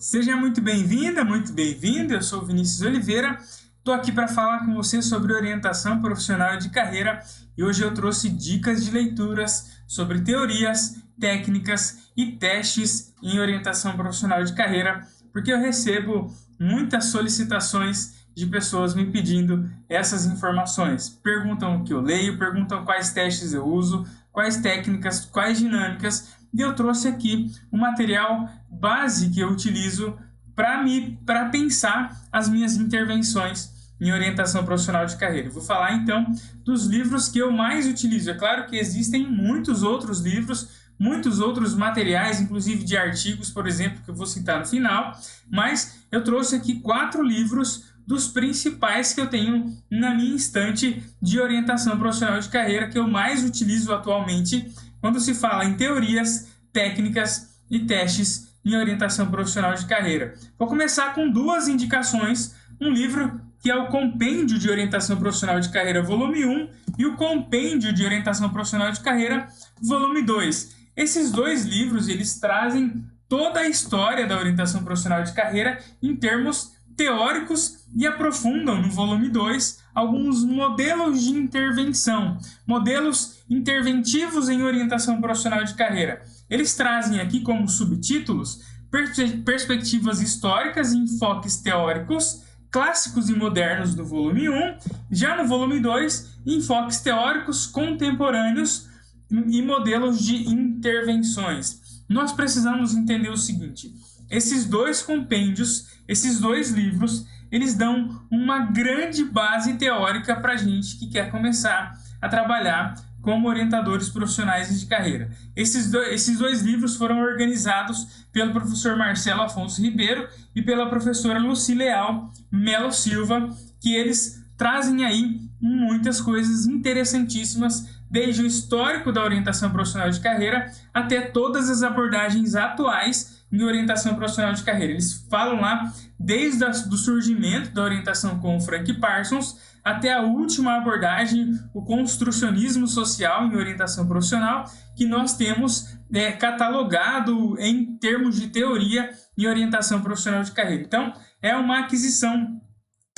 Seja muito bem-vinda, muito bem-vindo. Eu sou Vinícius Oliveira, estou aqui para falar com você sobre orientação profissional de carreira e hoje eu trouxe dicas de leituras sobre teorias, técnicas e testes em orientação profissional de carreira, porque eu recebo muitas solicitações de pessoas me pedindo essas informações. Perguntam o que eu leio, perguntam quais testes eu uso, quais técnicas, quais dinâmicas, e eu trouxe aqui um material base que eu utilizo para pensar as minhas intervenções em orientação profissional de carreira. Eu vou falar então dos livros que eu mais utilizo. É claro que existem muitos outros livros, muitos outros materiais, inclusive de artigos, por exemplo, que eu vou citar no final, mas eu trouxe aqui 4 livros dos principais que eu tenho na minha estante de orientação profissional de carreira, que eu mais utilizo atualmente quando se fala em teorias, técnicas e testes em orientação profissional de carreira. Vou começar com 2 indicações, um livro que é o Compêndio de Orientação Profissional de Carreira, volume 1, e o Compêndio de Orientação Profissional de Carreira, volume 2. Esses 2 livros, eles trazem toda a história da orientação profissional de carreira em termos teóricos e aprofundam no volume 2 alguns modelos de intervenção, modelos interventivos em orientação profissional de carreira. Eles trazem aqui como subtítulos perspectivas históricas e enfoques teóricos, clássicos e modernos no volume 1, já no volume 2, enfoques teóricos contemporâneos e modelos de intervenções. Nós precisamos entender o seguinte: esses 2 compêndios, esses 2 livros, eles dão uma grande base teórica para a gente que quer começar a trabalhar como orientadores profissionais de carreira. Esses dois livros foram organizados pelo professor Marcelo Afonso Ribeiro e pela professora Lucileal Melo Silva, que eles trazem aí muitas coisas interessantíssimas, desde o histórico da orientação profissional de carreira até todas as abordagens atuais em orientação profissional de carreira. Eles falam lá desde o surgimento da orientação com o Frank Parsons até a última abordagem, o construcionismo social em orientação profissional, que nós temos catalogado em termos de teoria em orientação profissional de carreira. Então, é uma aquisição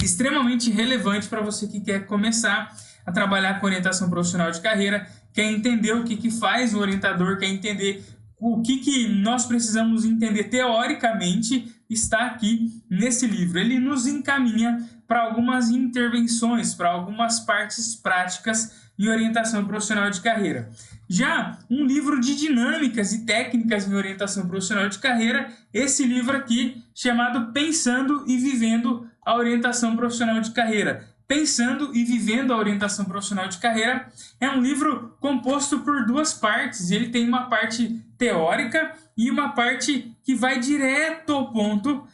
extremamente relevante para você que quer começar a trabalhar com orientação profissional de carreira, quer entender o que faz o orientador, quer entender o que nós precisamos entender teoricamente, está aqui nesse livro. Ele nos encaminha para algumas intervenções, para algumas partes práticas em orientação profissional de carreira. Já um livro de dinâmicas e técnicas em orientação profissional de carreira, esse livro aqui, chamado Pensando e Vivendo a Orientação Profissional de Carreira. Pensando e Vivendo a Orientação Profissional de Carreira é um livro composto por 2 partes. Ele tem uma parte teórica e uma parte que vai direto ao ponto,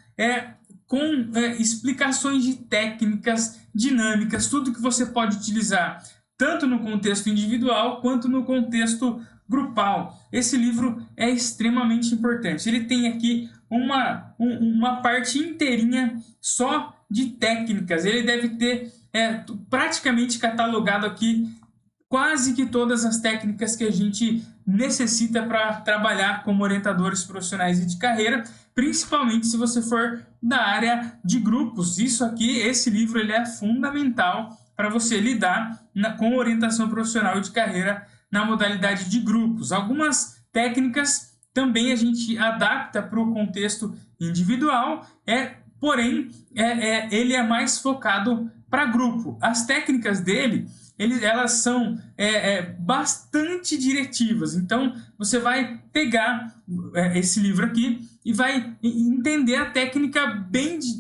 com explicações de técnicas, dinâmicas, tudo que você pode utilizar, tanto no contexto individual quanto no contexto grupal. Esse livro é extremamente importante. Ele tem aqui uma parte inteirinha só de técnicas. Ele deve ter praticamente catalogado aqui quase que todas as técnicas que a gente necessita para trabalhar como orientadores profissionais e de carreira, principalmente se você for da área de grupos. Esse livro ele é fundamental para você lidar com orientação profissional de carreira na modalidade de grupos. Algumas técnicas também a gente adapta para o contexto individual, porém ele é mais focado para grupo. As técnicas dele, elas são bastante diretivas. Então, você vai pegar esse livro aqui e vai entender a técnica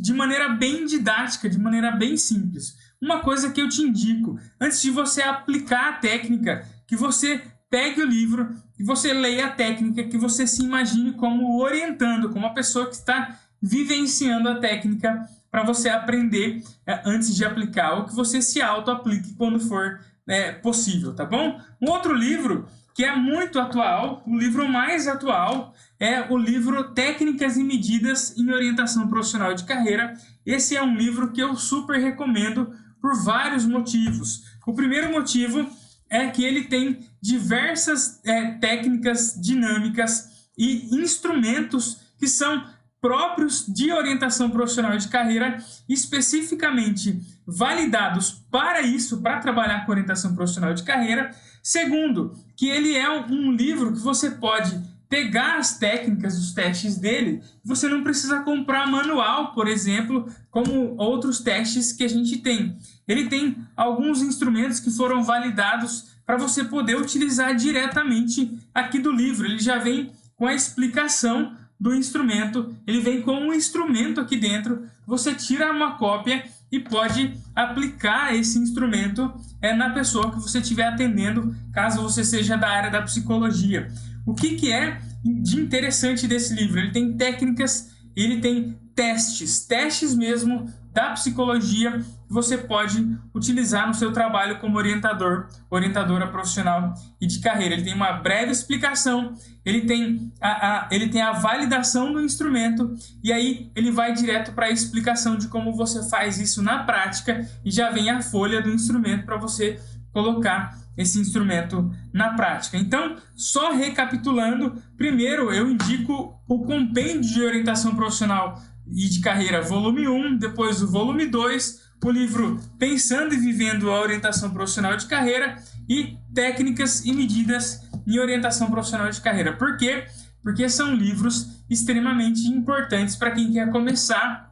de maneira bem didática, de maneira bem simples. Uma coisa que eu te indico, antes de você aplicar a técnica, que você pegue o livro, que você leia a técnica, que você se imagine como orientando, como uma pessoa que está vivenciando a técnica para você aprender antes de aplicar, ou que você se auto-aplique quando for possível, tá bom? Um outro livro que é muito atual, o livro mais atual, é o livro Técnicas e Medidas em Orientação Profissional de Carreira. Esse é um livro que eu super recomendo por vários motivos. O primeiro motivo é que ele tem diversas técnicas dinâmicas e instrumentos que são próprios de orientação profissional de carreira, especificamente validados para isso, para trabalhar com orientação profissional de carreira. Segundo, que ele é um livro que você pode pegar as técnicas, os testes dele, você não precisa comprar manual, por exemplo, como outros testes que a gente tem. Ele tem alguns instrumentos que foram validados para você poder utilizar diretamente aqui do livro. Ele já vem com a explicação do instrumento, ele vem com um instrumento aqui dentro, você tira uma cópia e pode aplicar esse instrumento na pessoa que você estiver atendendo, caso você seja da área da psicologia. O que é de interessante desse livro? Ele tem técnicas, ele tem testes mesmo da psicologia que você pode utilizar no seu trabalho como orientadora profissional e de carreira. Ele tem uma breve explicação, ele tem a validação do instrumento e aí ele vai direto para a explicação de como você faz isso na prática e já vem a folha do instrumento para você colocar esse instrumento na prática. Então, só recapitulando, primeiro eu indico o Compêndio de Orientação Profissional e de Carreira, volume 1, depois o volume 2, o livro Pensando e Vivendo a Orientação Profissional de Carreira e Técnicas e Medidas em Orientação Profissional de Carreira. Por quê? Porque são livros extremamente importantes para quem quer começar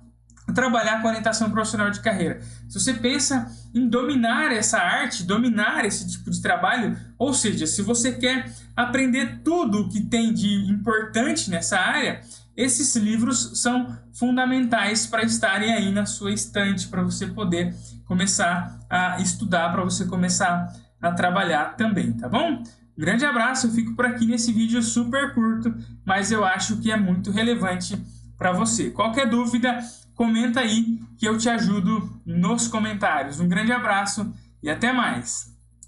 a trabalhar com orientação profissional de carreira. Se você pensa em dominar essa arte, dominar esse tipo de trabalho, ou seja, se você quer aprender tudo o que tem de importante nessa área, esses livros são fundamentais para estarem aí na sua estante, para você poder começar a estudar, para você começar a trabalhar também, tá bom? Um grande abraço, eu fico por aqui nesse vídeo super curto, mas eu acho que é muito relevante para você. Qualquer dúvida, comenta aí que eu te ajudo nos comentários. Um grande abraço e até mais!